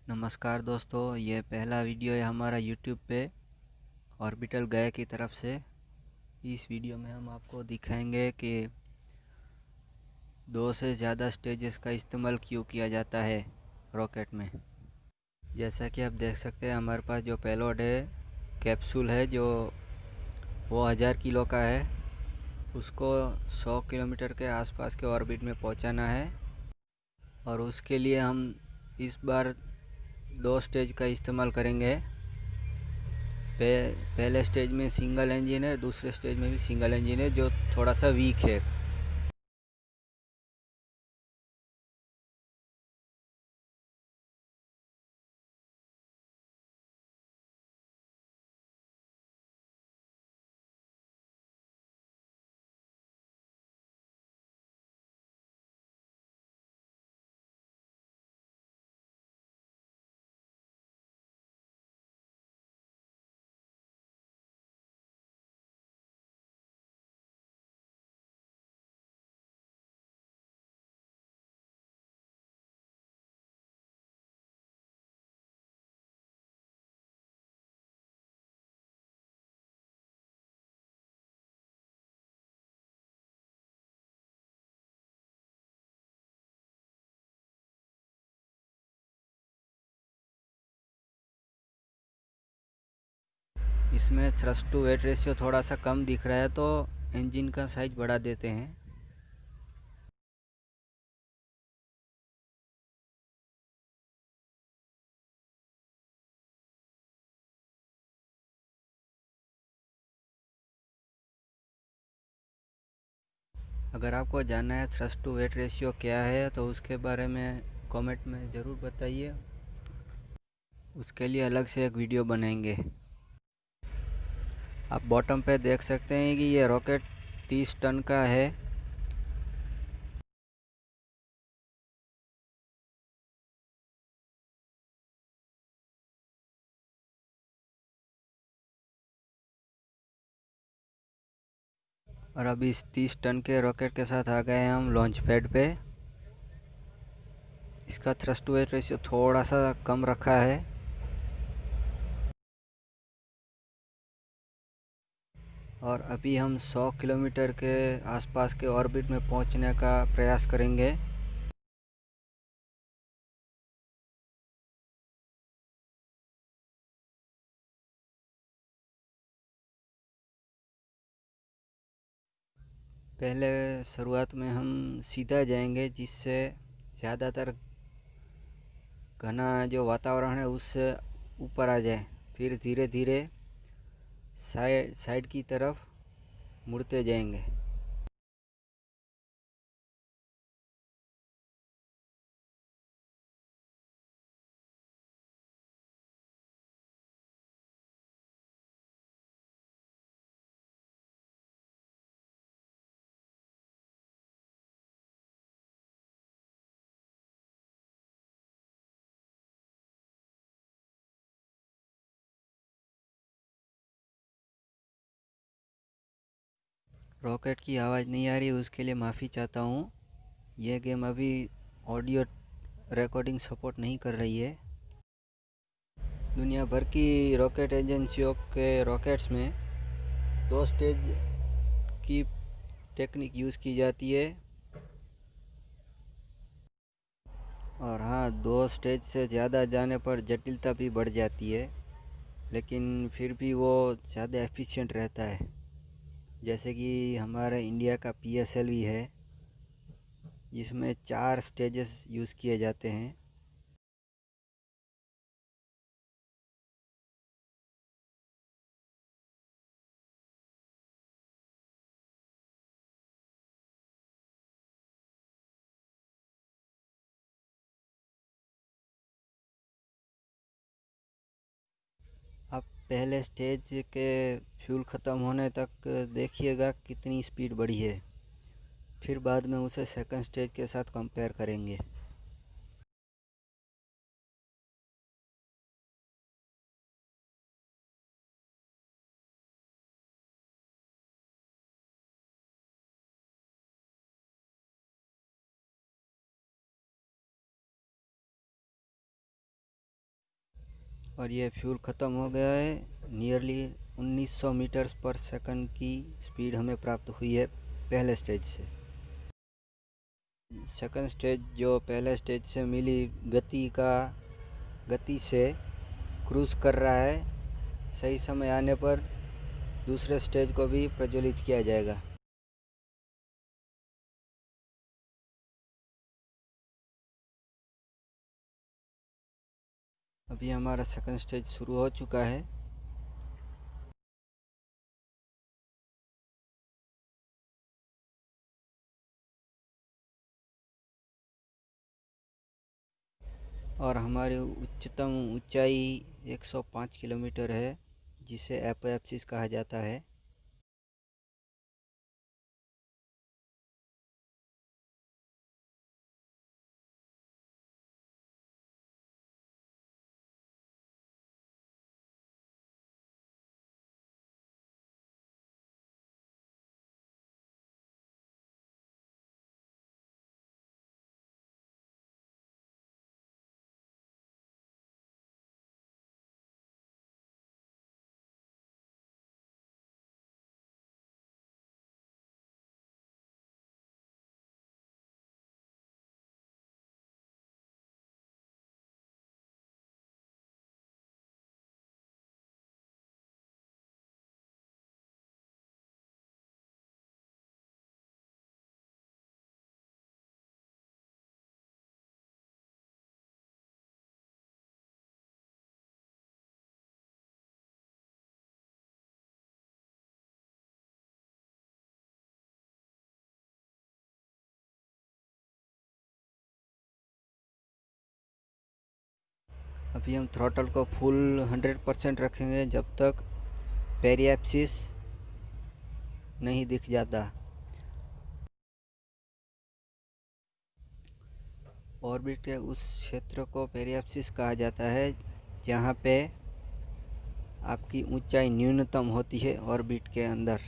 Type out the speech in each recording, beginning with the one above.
नमस्कार दोस्तों, ये पहला वीडियो है हमारा यूट्यूब पे ऑर्बिटल गया की तरफ से। इस वीडियो में हम आपको दिखाएंगे कि दो से ज़्यादा स्टेजेस का इस्तेमाल क्यों किया जाता है रॉकेट में। जैसा कि आप देख सकते हैं, हमारे पास जो पेलोड है, कैप्सूल है, जो वो 1000 किलो का है। उसको 100 किलोमीटर के आसपास के ऑर्बिट में पहुंचाना है और उसके लिए हम इस बार दो स्टेज का इस्तेमाल करेंगे। पहले स्टेज में सिंगल इंजन है, दूसरे स्टेज में भी सिंगल इंजन है जो थोड़ा सा वीक है। इसमें थ्रस्ट टू वेट रेशियो थोड़ा सा कम दिख रहा है, तो इंजन का साइज बढ़ा देते हैं। अगर आपको जानना है थ्रस्ट टू वेट रेशियो क्या है, तो उसके बारे में कमेंट में ज़रूर बताइए। उसके लिए अलग से एक वीडियो बनाएंगे। आप बॉटम पे देख सकते हैं कि ये रॉकेट 30 टन का है। और अभी इस 30 टन के रॉकेट के साथ आ गए हैं हम लॉन्च पैड पे। इसका थ्रस्ट टू वेट रेशियो थोड़ा सा कम रखा है। और अभी हम 100 किलोमीटर के आसपास के ऑर्बिट में पहुंचने का प्रयास करेंगे। पहले शुरुआत में हम सीधा जाएंगे, जिससे ज़्यादातर घना जो वातावरण है उससे ऊपर आ जाए। फिर धीरे धीरे साइड साइड की तरफ मुड़ते जाएंगे। रॉकेट की आवाज़ नहीं आ रही, उसके लिए माफ़ी चाहता हूँ। यह गेम अभी ऑडियो रिकॉर्डिंग सपोर्ट नहीं कर रही है। दुनिया भर की रॉकेट एजेंसियों के रॉकेट्स में दो स्टेज की टेक्निक यूज़ की जाती है। और हाँ, दो स्टेज से ज़्यादा जाने पर जटिलता भी बढ़ जाती है, लेकिन फिर भी वो ज़्यादा एफिशिएंट रहता है। जैसे कि हमारे इंडिया का PSLV है, जिसमें 4 स्टेजेस यूज़ किए जाते हैं। आप पहले स्टेज के फ्यूल ख़त्म होने तक देखिएगा कितनी स्पीड बढ़ी है। फिर बाद में उसे सेकंड स्टेज के साथ कंपेयर करेंगे। और ये फ्यूल ख़त्म हो गया है। नियरली 1900 मीटर्स पर सेकंड की स्पीड हमें प्राप्त हुई है पहले स्टेज से। सेकंड स्टेज जो पहले स्टेज से मिली गति से क्रूज़ कर रहा है। सही समय आने पर दूसरे स्टेज को भी प्रज्वलित किया जाएगा। अभी हमारा सेकंड स्टेज शुरू हो चुका है। और हमारी उच्चतम ऊंचाई 105 किलोमीटर है, जिसे एपोएप्सिस कहा जाता है। अभी हम थ्रॉटल को फुल 100% रखेंगे जब तक पेरिएप्सिस नहीं दिख जाता। ऑर्बिट के उस क्षेत्र को पेरिएप्सिस कहा जाता है जहाँ पे आपकी ऊंचाई न्यूनतम होती है ऑर्बिट के अंदर।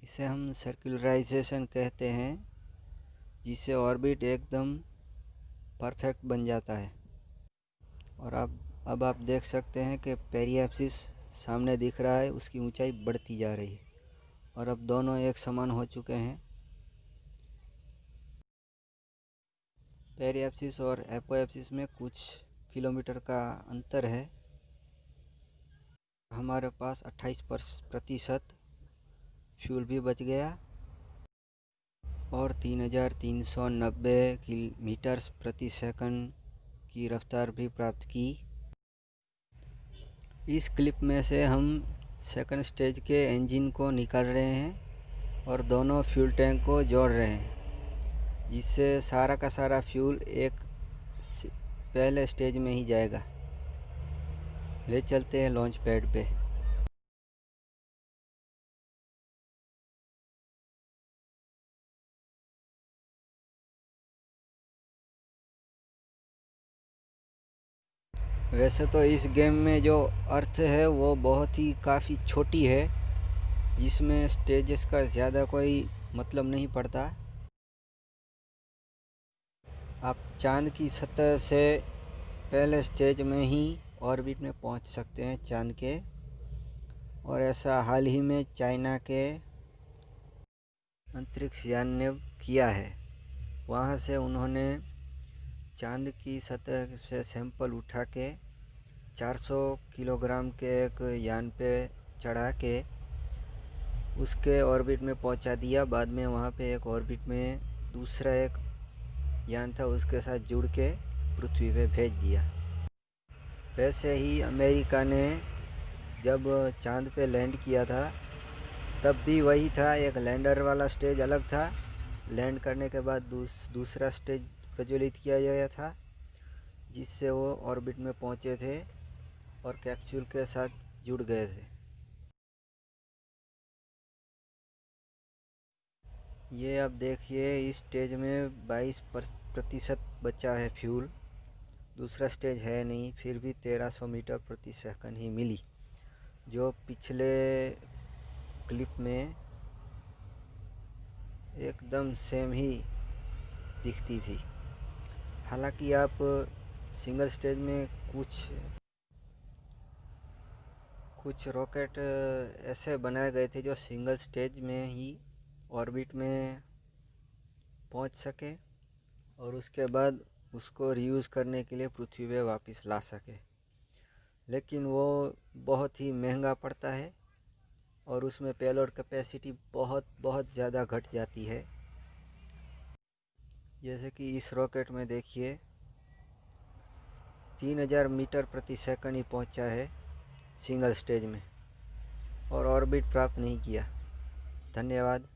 इसे हम सर्कुलराइजेशन कहते हैं, जिससे ऑर्बिट एकदम परफेक्ट बन जाता है। और अब आप देख सकते हैं कि पेरिएप्सिस सामने दिख रहा है, उसकी ऊंचाई बढ़ती जा रही है और अब दोनों एक समान हो चुके हैं। पेरिएप्सिस और एपोएप्सिस में कुछ किलोमीटर का अंतर है। हमारे पास 28% फ्यूल भी बच गया और 3390 मीटर्स प्रति सेकंड की रफ्तार भी प्राप्त की। इस क्लिप में से हम सेकंड स्टेज के इंजन को निकाल रहे हैं और दोनों फ्यूल टैंक को जोड़ रहे हैं, जिससे सारा का सारा फ्यूल एक पहले स्टेज में ही जाएगा। ले चलते हैं लॉन्च पैड पे। वैसे तो इस गेम में जो अर्थ है वो बहुत ही काफ़ी छोटी है, जिसमें स्टेजेस का ज़्यादा कोई मतलब नहीं पड़ता। आप चांद की सतह से पहले स्टेज में ही ऑर्बिट में पहुंच सकते हैं चांद के। और ऐसा हाल ही में चाइना के अंतरिक्ष यान ने किया है। वहां से उन्होंने चांद की सतह से सैंपल उठा के 400 किलोग्राम के एक यान पे चढ़ा के उसके ऑर्बिट में पहुंचा दिया। बाद में वहां पे एक ऑर्बिट में दूसरा एक यान था, उसके साथ जुड़ के पृथ्वी पे भेज दिया। वैसे ही अमेरिका ने जब चांद पे लैंड किया था तब भी वही था, एक लैंडर वाला स्टेज अलग था। लैंड करने के बाद दूसरा स्टेज प्रज्वलित किया गया था, जिससे वो ऑर्बिट में पहुंचे थे और कैप्सूल के साथ जुड़ गए थे। ये अब देखिए, इस स्टेज में 22% बचा है फ्यूल। दूसरा स्टेज है नहीं, फिर भी 1300 मीटर प्रति सेकंड ही मिली, जो पिछले क्लिप में एकदम सेम ही दिखती थी। हालांकि आप सिंगल स्टेज में कुछ रॉकेट ऐसे बनाए गए थे जो सिंगल स्टेज में ही ऑर्बिट में पहुंच सके और उसके बाद उसको रीयूज़ करने के लिए पृथ्वी पे वापस ला सके, लेकिन वो बहुत ही महंगा पड़ता है और उसमें पेलोड कैपेसिटी बहुत ज़्यादा घट जाती है। जैसे कि इस रॉकेट में देखिए 3000 मीटर प्रति सेकंड ही पहुंचा है सिंगल स्टेज में और ऑर्बिट प्राप्त नहीं किया। धन्यवाद।